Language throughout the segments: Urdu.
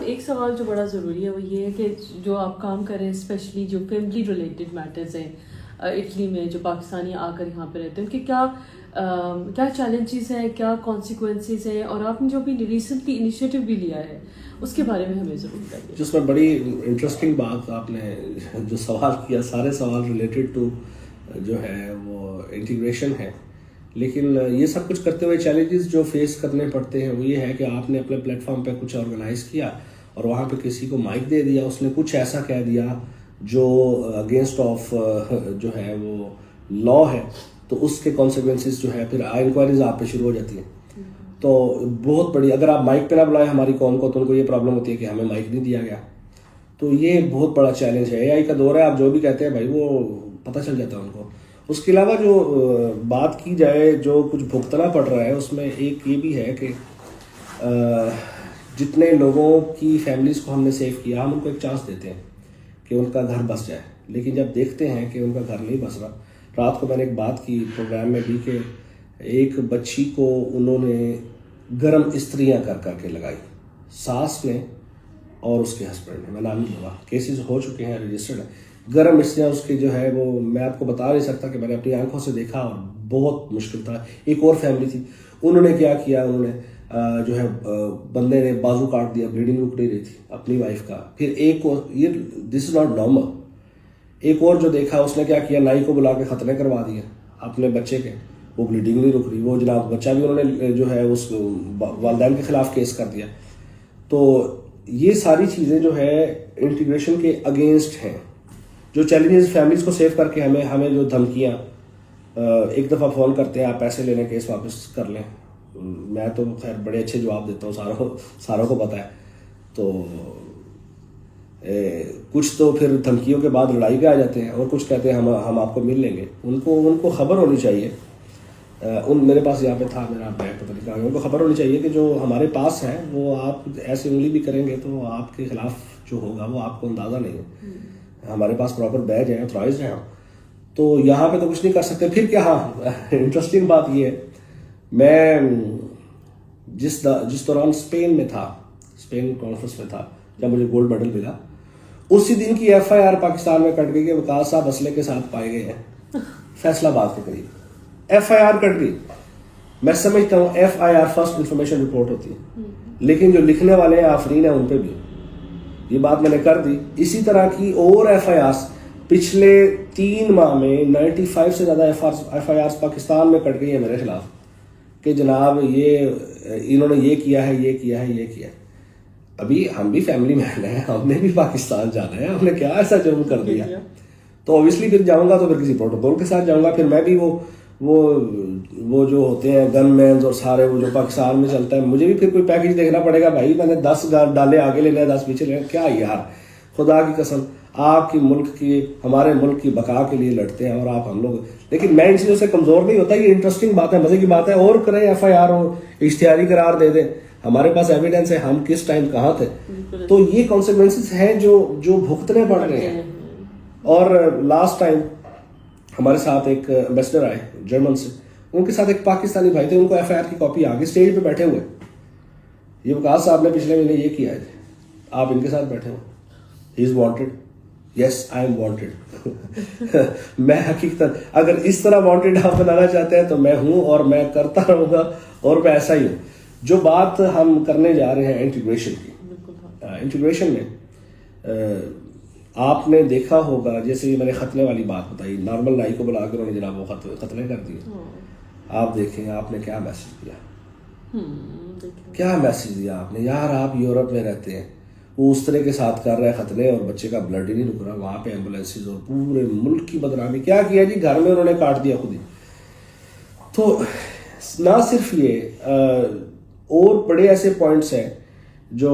صاحب ایک سوال جو بڑا ضروری ہے وہ یہ ہے کہ جو آپ کام کریں اسپیشلی جو فیملی ریلیٹڈ میٹرز ہیں اٹلی میں، جو پاکستانی آ کر یہاں پہ رہتے ہیں، ان کے کیا چیلنجز ہیں، کیا کانسیکوینسز ہیں، اور آپ نے جو بھی ریسنٹلی انیشیٹو بھی لیا ہے اس کے بارے میں ہمیں ضرور بتائیے. جس میں بڑی انٹرسٹنگ بات آپ نے جو سوال کیا، سارے سوال ریلیٹڈ ٹو جو ہے وہ انٹیگریشن ہے، لیکن یہ سب کچھ کرتے ہوئے چیلنجز جو فیس کرنے پڑتے ہیں وہ یہ ہے کہ آپ نے اپنے پلیٹ فارم پہ کچھ آرگنائز کیا اور وہاں پہ کسی کو مائک دے دیا، اس نے کچھ ایسا کہہ دیا جو اگینسٹ آف جو ہے وہ لا ہے، تو اس کے کانسیکوینسز جو ہے پھر انکوائریز آپ پہ شروع ہو جاتی ہیں. تو بہت بڑی، اگر آپ مائک پہ نہ بلائیں ہماری قوم کو تو ان کو یہ پرابلم ہوتی ہے کہ ہمیں مائک نہیں دیا گیا. تو یہ بہت بڑا چیلنج ہے. اے آئی کا دور ہے، آپ جو بھی کہتے ہیں بھائی وہ پتہ چل جاتا ہے ان کو. اس کے علاوہ جو بات کی جائے جو کچھ بھگتنا پڑ رہا ہے، اس میں ایک یہ بھی ہے کہ جتنے لوگوں کی فیملیز کو ہم نے سیو کیا، ہم ان کو ایک چانس دیتے ہیں کہ ان کا گھر بس جائے، لیکن جب دیکھتے ہیں کہ ان کا گھر نہیں بس رہا. رات کو میں نے ایک بات کی پروگرام میں بھی کہ ایک بچی کو انہوں نے گرم استریاں کر کے لگائی، ساس نے اور اس کے ہسبینڈ نے، میں نام نہیں لوں گا، کیسز ہو چکے ہیں، رجسٹرڈ ہیں. گرم استریاں اس کی جو ہے وہ میں آپ کو بتا نہیں سکتا کہ میں نے اپنی آنکھوں سے دیکھا اور بہت مشکل تھا. ایک اور فیملی تھی، انہوں نے کیا کیا، انہوں نے جو ہے بندے نے بازو کاٹ دیا، بلیڈنگ رک نہیں رہی تھی اپنی وائف کا. پھر ایک اور، یہ دس از ناٹ نارمل. ایک اور جو دیکھا اس نے کیا کیا، نائی کو بلا کے ختنے کروا دیے اپنے بچے کے، وہ بلیڈنگ نہیں رک رہی، وہ جناب بچہ بھی انہوں نے جو ہے اس والدین کے خلاف کیس کر دیا. تو یہ ساری چیزیں جو ہے انٹیگریشن کے اگینسٹ ہیں. جو چیلنجز فیملیز کو سیو کر کے ہمیں جو دھمکیاں، ایک دفعہ فون کرتے ہیں آپ پیسے لے لیں کیس واپس کر لیں. میں تو خیر بڑے اچھے جواب دیتا ہوں، ساروں کو پتہ ہے. تو کچھ تو پھر دھمکیوں کے بعد لڑائی پہ آ جاتے ہیں، اور کچھ کہتے ہیں ہم آپ کو مل لیں گے. ان کو خبر ہونی چاہیے، میرے پاس یہاں پہ تھا میرا بیگ پتہ نہیں کہاں، ان کو خبر ہونی چاہیے کہ جو ہمارے پاس ہے وہ آپ ایسے انگلی بھی کریں گے تو آپ کے خلاف جو ہوگا وہ آپ کو اندازہ نہیں ہے. ہمارے پاس پراپر بیج ہے، اتھرائزڈ ہے، تو یہاں پہ تو کچھ نہیں کر سکتے. پھر کیا، ہاں انٹرسٹنگ بات یہ ہے، میں جس دوران اسپین میں تھا، اسپین کانفرنس میں تھا، جب مجھے گولڈ میڈل ملا، اسی دن کی ایف آئی آر پاکستان میں کٹ گئی کہ وقاص صاحب اسلحے کے ساتھ پائے گئے ہیں فیصلہ آباد کے قریب. ایف آئی آر کٹ گئی. میں سمجھتا ہوں F I R first information report ہوتی ہے، لیکن جو لکھنے والے ہیں آفرین ہیں ان پہ بھی یہ بات میں نے کر دی. اسی طرح کی اور ایف آئی آرز پچھلے 3 ماہ میں 95 سے زیادہ ایف آئی آرز پاکستان میں کٹ گئی ہیں میرے خلاف کہ جناب یہ انہوں نے یہ کیا ہے، یہ کیا ہے، یہ کیا ہے. ابھی ہم بھی فیملی مین ہیں، ہم نے بھی پاکستان جانا ہے، ہم نے کیا ایسا جرم کر دیا. تو اوبیسلی پھر جاؤں گا تو پھر کسی پروٹوکول کے ساتھ جاؤں گا. پھر میں بھی وہ جو ہوتے ہیں گن مینز اور سارے وہ جو پاکستان میں چلتا ہے، مجھے بھی پھر کوئی پیکج دیکھنا پڑے گا. بھائی میں نے 10 ڈالے آگے لینا ہے، 10 پیچھے لینا، کیا یار، خدا کی قسم آپ کی ملک کی، ہمارے ملک کی بقا کے لیے لڑتے ہیں اور آپ ہم لوگ. لیکن میں ان چیزوں سے کمزور نہیں ہوتا. یہ انٹرسٹنگ بات ہے، مزے کی بات ہے. اور کریں ایف آئی آر ہو، اشتہاری قرار دے دیں، ہمارے پاس ایویڈنس ہے ہم کس ٹائم کہاں تھے. تو یہ کانسیکوینسز ہیں جو بھگتنے پڑ رہے ہیں. اور لاسٹ ٹائم ہمارے ساتھ ایک ایمبیسڈر آئے جرمن سے، ان کے ساتھ ایک پاکستانی بھائی تھے، ان کو ایف آئی آر کی کاپی آ گئی، اسٹیج پہ بیٹھے ہوئے، یہ وقاص صاحب نے پچھلے مہینے یہ کیا ہے، آپ ان کے ساتھ بیٹھے ہو، he is wanted, yes I am wanted. میں حقیقت اگر اس طرح وانٹیڈ آپ بنانا چاہتے ہیں تو میں ہوں، اور میں کرتا رہوں گا، اور میں ایسا ہی ہوں. جو بات ہم کرنے جا رہے ہیں انٹیگریشن کی، انٹیگریشن میں آپ نے دیکھا ہوگا، جیسے یہ میں نے ختنے والی بات بتائی، نارمل نائی کو بلا کر انہوں نے جناب وہ ختنے کر دیے. آپ دیکھیں آپ نے کیا میسج دیا، کیا میسج دیا آپ نے. یار آپ یورپ میں رہتے ہیں، وہ اس طرح کے ساتھ کر رہا ہے ختنے اور بچے کا بلڈ ہی نہیں رک رہا، وہاں پہ ایمبولینسز اور پورے ملک کی بدنامی. کیا کیا جی، گھر میں انہوں نے کاٹ دیا خود ہی. تو نہ صرف یہ، اور بڑے ایسے پوائنٹس ہیں جو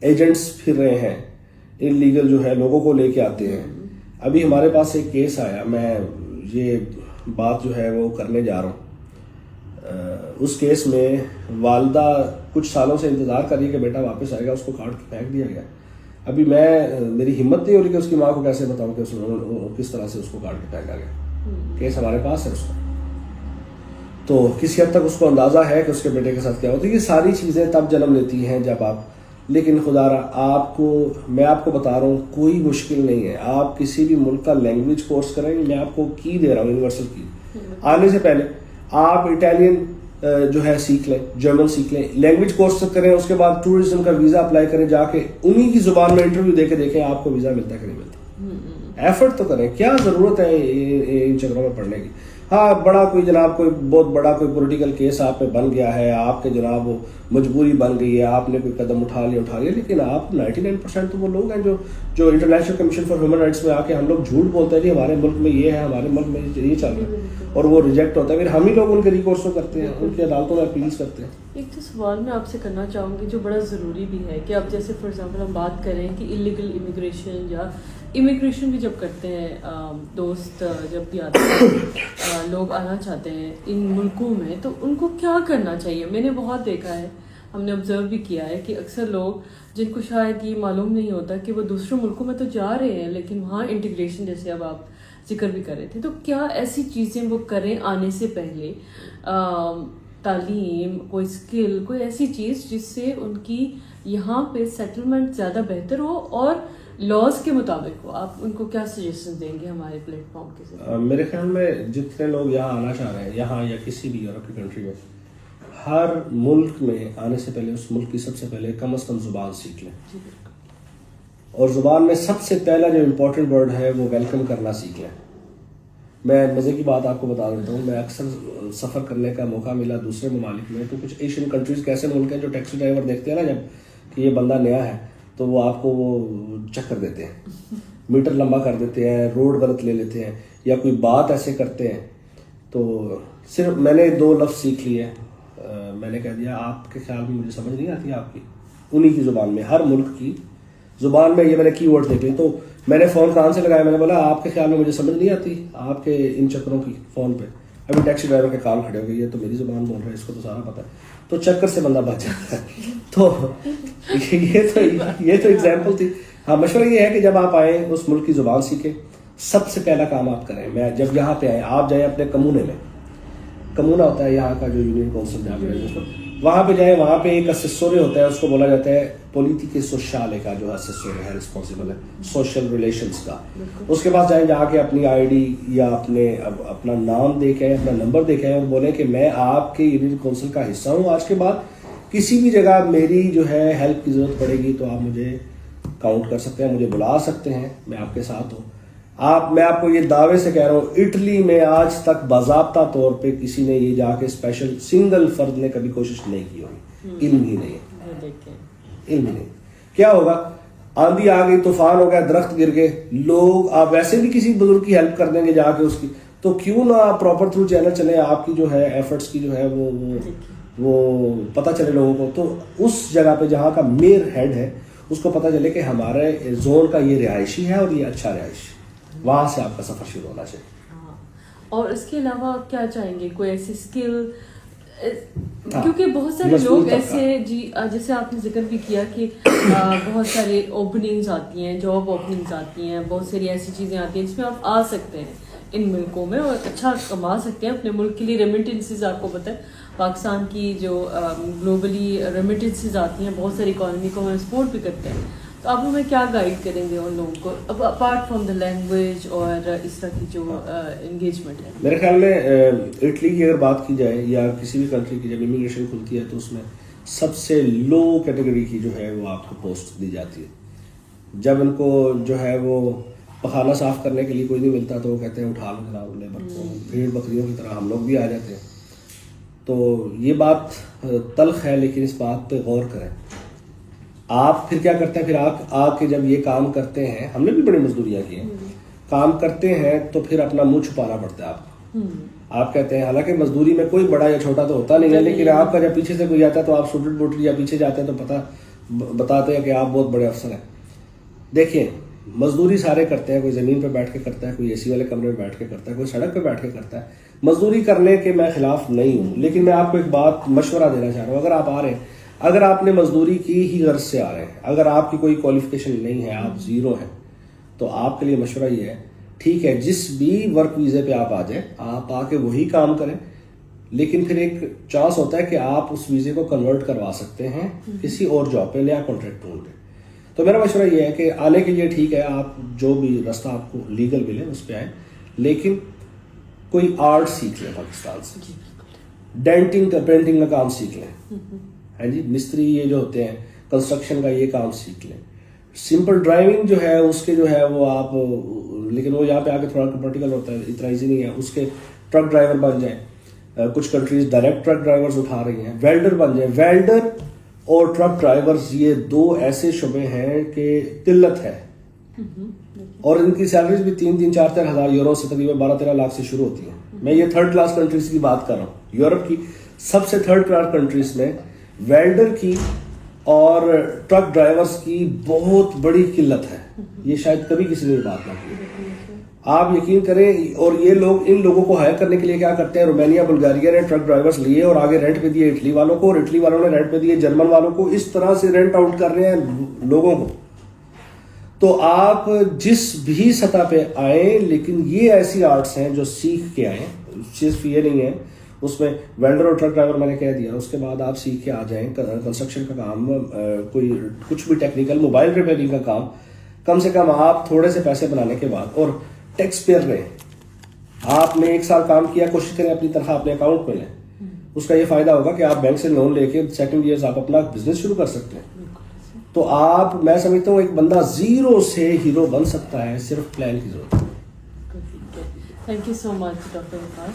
ایجنٹس پھر رہے ہیں انلیگل، جو ہے لوگوں کو لے کے آتے ہیں. ابھی ہمارے پاس ایک کیس آیا، میں یہ بات جو ہے وہ کرنے جا رہا ہوں. اس کیس میں والدہ کچھ سالوں سے انتظار کر رہی ہے کہ بیٹا واپس آئے گا، اس کو کاٹ کے پھینک دیا گیا. ابھی میری ہمت نہیں ہو رہی کہ اس کی ماں کو کیسے بتاؤں کہ کس طرح سے اس کو کاٹ کے پھینکا گیا. کیس ہمارے پاس ہے اس کا. تو کسی حد تک اس کو اندازہ ہے کہ اس کے بیٹے کے ساتھ کیا ہوتا ہے. یہ ساری چیزیں تب جنم لیتی ہیں جب آپ, لیکن خدا رہا میں آپ کو بتا رہا ہوں کوئی مشکل نہیں ہے. آپ کسی بھی ملک کا لینگویج کورس کریں, میں آپ کو کی دے رہا ہوں یونیورسل کی. آنے سے پہلے آپ اٹالین جو ہے سیکھ لیں, جرمن سیکھ لیں, لینگویج کورس کریں, اس کے بعد ٹورزم کا ویزا اپلائی کریں, جا کے انہی کی زبان میں انٹرویو دے کے دیکھیں آپ کو ویزا ملتا ہے کہ نہیں ملتا. ایفرٹ تو کریں, کیا ضرورت ہے ان چکروں میں پڑھنے کی. ہاں بڑا کوئی جناب کوئی بہت بڑا کوئی پولیٹیکل کیس آپ پہ بن گیا ہے, آپ کے جناب وہ مجبوری بن گئی ہے, آپ نے کوئی قدم اٹھا لیا, لیکن آپ 99% تو وہ لوگ ہیں جو international commission for human rights میں آ کے ہم لوگ جھوٹ بولتے ہیں کہ ہمارے ملک میں یہ ہے, ہمارے ملک میں یہ چل رہا ہے, اور وہ ریجیکٹ ہوتا ہے. پھر ہم ہی لوگ ان کے ریکورس کرتے ہیں, ان کی عدالتوں میں اپیلز کرتے ہیں. ایک تو سوال میں آپ سے کرنا چاہوں گی جو بڑا ضروری بھی ہے کہ اب جیسے فار ایگزامپل ہم بات کریں کہ انلیگل امیگریشن یا امیگریشن بھی جب کرتے ہیں, دوست جب بھی آتے ہیں, لوگ آنا چاہتے ہیں ان ملکوں میں, تو ان کو کیا کرنا چاہیے؟ میں نے بہت دیکھا ہے, ہم نے آبزرو بھی کیا ہے کہ اکثر لوگ جن کو شاید یہ معلوم نہیں ہوتا کہ وہ دوسرے ملکوں میں تو جا رہے ہیں لیکن وہاں انٹیگریشن جیسے اب آپ ذکر بھی کر رہے تھے, تو کیا ایسی چیزیں وہ کریں آنے سے پہلے, تعلیم, کوئی اسکل, کوئی ایسی چیز جس سے ان کی یہاں پہ سیٹلمنٹ زیادہ بہتر ہو اور لاز کے مطابق ہو؟ آپ ان کو کیا سجیشن دیں گے ہمارے پلیٹ فارم کے ذریعے؟ میرے خیال میں جتنے لوگ یہاں آنا چاہ رہے ہیں, یہاں یا کسی بھی یورپ کی کنٹری میں, ہر ملک میں آنے سے پہلے اس ملک کی سب سے پہلے کم از کم زبان سیکھ لیں. اور زبان میں سب سے پہلا جو امپورٹنٹ ورڈ ہے وہ ویلکم کرنا سیکھ لیں. میں مزے کی بات آپ کو بتا دیتا ہوں, میں اکثر سفر کرنے کا موقع ملا دوسرے ممالک میں, تو کچھ ایشین کنٹریز کے ایسے ملک ہیں جو ٹیکسی ڈرائیور دیکھتے ہیں نا جب کہ یہ بندہ نیا ہے تو وہ آپ کو وہ چکر دیتے ہیں, میٹر لمبا کر دیتے ہیں, روڈ غلط لے لیتے ہیں, یا کوئی بات ایسے کرتے ہیں. تو صرف میں نے 2 لفظ سیکھ لیے, میں نے کہہ دیا آپ کے خیال میں مجھے سمجھ نہیں آتی آپ کی, انہی کی زبان میں, ہر ملک کی زبان میں, یہ میں نے کی ورڈ دیکھ لی. تو میں نے فون کان سے لگایا, میں نے بولا آپ کے خیال میں مجھے سمجھ نہیں آتی آپ کے ان چکروں کی فون پہ. ابھی ٹیکسی ڈرائیور کے کام کھڑے ہو گئے, یہ تو میری زبان بول رہا ہے, اس کو تو سارا پتہ ہے, تو چکر سے بندہ بچ جاتا ہے. تو یہ تو ایگزامپل تھی. ہاں مشورہ یہ ہے کہ جب آپ آئیں اس ملک کی زبان سیکھیں. سب سے پہلا کام آپ کریں, میں جب یہاں پہ آئیں آپ جائیں اپنے کمونے میں, کمونا ہوتا ہے یہاں کا جو یونین کونسل جہاں پہ, وہاں پہ جائیں, وہاں پہ ایک اسیسورے ہوتا ہے, اس کو بولا جاتا ہے پولیٹیکے سوشالے کا جو اسیسورے ہے, رسپانسبل ہے سوشل ریلیشنز کا. اس کے پاس جائیں, جا کے اپنی آئی ڈی یا اپنا نام دے کے, اپنا نمبر دے کے, اور بولیں کہ میں آپ کے یونین کونسل کا حصہ ہوں, آج کے بعد کسی بھی جگہ میری جو ہے ہیلپ کی ضرورت پڑے گی تو آپ مجھے کاؤنٹ کر سکتے ہیں, مجھے بلا سکتے ہیں, میں آپ کے ساتھ ہوں. میں آپ کو یہ دعوے سے کہہ رہا ہوں, اٹلی میں آج تک باضابطہ طور پہ کسی نے یہ جا کے اسپیشل سنگل فرد نے کبھی کوشش نہیں کی ہوگی. علم ہی نہیں. کیا ہوگا, آندھی آ گئی, طوفان ہو گیا, درخت گر گئے, لوگ آپ ویسے بھی کسی بزرگ کی ہیلپ کر دیں گے جا کے اس کی, تو کیوں نہ پراپر تھرو چینل چلے, آپ کی جو ہے ایفرٹس کی جو ہے وہ پتہ چلے لوگوں کو. تو اس جگہ پہ جہاں کا میئر ہیڈ ہے اس کو پتہ چلے کہ ہمارے زون کا یہ رہائشی ہے اور یہ اچھا رہائشی, وہاں سے آپ کا سفر شروع ہونا چاہیے. اور اس کے علاوہ آپ کیا چاہیں گے, کوئی ایسی اسکل, کیونکہ بہت سارے لوگ ایسے, جی جیسے آپ نے ذکر بھی کیا کہ بہت سارے اوپننگز آتی ہیں, جاب اوپننگز آتی ہیں, بہت ساری ایسی چیزیں آتی ہیں جس میں آپ آ سکتے ہیں ان ملکوں میں اور اچھا کما سکتے ہیں اپنے ملک کے لیے. ریمیٹنسز آپ کو پتہ ہے پاکستان کی جو گلوبلی ریمیٹنسز آتی ہیں, بہت ساری اکانومی کو ہم سپورٹ بھی کرتے ہیں. تو آپ ہمیں کیا گائیڈ کریں گے ان لوگوں کو, اپارٹ فرام دا لینگویج اور اس طرح کی جو انگیجمنٹ ہے؟ میرے خیال میں اٹلی کی اگر بات کی جائے یا کسی بھی کنٹری کی جب امیگریشن کھلتی ہے تو اس میں سب سے لو کیٹیگری کی جو ہے وہ آپ کو پوسٹ دی جاتی ہے. جب ان کو جو ہے وہ پخانہ صاف کرنے کے لیے کوئی نہیں ملتا تو وہ کہتے ہیں اٹھا لو جناب لیبر کو, بھیڑ بکریوں کی طرح ہم لوگ بھی آ جاتے ہیں. تو یہ بات تلخ ہے, لیکن اس بات پہ غور کریں. آپ پھر کیا کرتے ہیں, پھر آ کے جب یہ کام کرتے ہیں, ہم نے بھی بڑی مزدوریاں کی ہیں, کام کرتے ہیں تو پھر اپنا منہ چھپانا پڑتا ہے آپ کو. آپ کہتے ہیں, حالانکہ مزدوری میں کوئی بڑا یا چھوٹا تو ہوتا نہیں ہے, لیکن آپ کا جب پیچھے سے کوئی آتا ہے تو آپ سوٹڈ بوٹڈ یا پیچھے جاتے ہیں تو پتہ بتاتے ہیں کہ آپ بہت بڑے افسر ہیں. دیکھیں مزدوری سارے کرتے ہیں, کوئی زمین پہ بیٹھ کے کرتا ہے, کوئی اے سی والے کمرے میں بیٹھ کے کرتا ہے, کوئی سڑک پہ بیٹھ کے کرتا ہے. مزدوری کرنے کے میں خلاف نہیں ہوں, لیکن میں آپ کو ایک بات مشورہ دینا چاہ رہا ہوں. اگر آپ آ رہے ہیں, اگر آپ نے مزدوری کی ہی غرض سے آ رہے ہیں, اگر آپ کی کوئی کوالیفیکیشن نہیں ہے, آپ زیرو ہیں, تو آپ کے لیے مشورہ یہ ہے ٹھیک ہے جس بھی ورک ویزے پہ آپ آ جائیں, آپ آ کے وہی کام کریں لیکن پھر ایک چانس ہوتا ہے کہ آپ اس ویزے کو کنورٹ کروا سکتے ہیں کسی اور جاب پہ، نیا کانٹریکٹ ڈھونڈ لیں. تو میرا مشورہ یہ ہے کہ آنے کے لیے ٹھیک ہے، آپ جو بھی راستہ آپ کو لیگل ملے اس پہ آئیں، لیکن کوئی آرٹ سیکھ لیں پاکستان سے، ڈینٹنگ کا، پینٹنگ کا کام سیکھ لیں، ہاں جی، مستری یہ جو ہوتے ہیں کنسٹرکشن کا یہ کام سیکھ لیں. سمپل ڈرائیونگ جو ہے اس کے جو ہے وہ آپ، لیکن وہ یہاں پہ آ کے تھوڑا پریکٹیکل ہوتا ہے، اتنا ایزی نہیں ہے. اس کے ٹرک ڈرائیور بن جائیں، کچھ کنٹریز ڈائریکٹ ٹرک ڈرائیورز اٹھا رہی ہیں. ویلڈر بن جائیں. ویلڈر اور ٹرک ڈرائیورز یہ دو ایسے شعبے ہیں کہ قلت ہے، اور ان کی سیلریز بھی 3,000-4,000 ہزار یورو سے تقریباً 12-13 لاکھ سے شروع ہوتی ہیں. میں یہ تھرڈ کلاس کنٹریز کی بات کر رہا ہوں. یورپ کی سب سے تھرڈ کلاس کنٹریز میں ویلڈر کی اور ٹرک ڈرائیورز کی بہت بڑی قلت ہے. یہ شاید کبھی کسی نے بات نہ کی. آپ یقین کریں، اور یہ لوگ ان لوگوں کو ہائر کرنے کے لیے کیا کرتے ہیں، رومانیہ بلغاریہ نے ٹرک ڈرائیورز لیے اور آگے رینٹ پہ دیے اٹلی والوں کو، اور اٹلی والوں نے رینٹ پہ دیے جرمن والوں کو. اس طرح سے رینٹ آؤٹ کر رہے ہیں لوگوں کو. تو آپ جس بھی سطح پہ آئیں، لیکن یہ ایسی آرٹس ہیں جو سیکھ کے آئیں. صرف یہ نہیں ہے، اس میں ویلڈر اور ٹرک ڈرائیور میں نے کہہ دیا، اس کے بعد آپ سیکھ کے آ جائیں کنسٹرکشن کا کام، کوئی کچھ بھی ٹیکنیکل، موبائل ریپیئرنگ کا کام. کم سے کم آپ تھوڑے سے پیسے بنانے کے بعد، اور ٹیکس پیئر رہیں. آپ نے 1 سال کام کیا، کوشش کریں اپنی تنخواہ اپنے اکاؤنٹ میں لیں. اس کا یہ فائدہ ہوگا کہ آپ بینک سے لون لے کے سیکنڈ ایئرز آپ اپنا بزنس شروع کر سکتے ہیں. تو آپ، میں سمجھتا ہوں ایک بندہ زیرو سے ہیرو بن سکتا ہے، صرف پلان کی ضرورت ہے. Thank you so much doctor Waqas.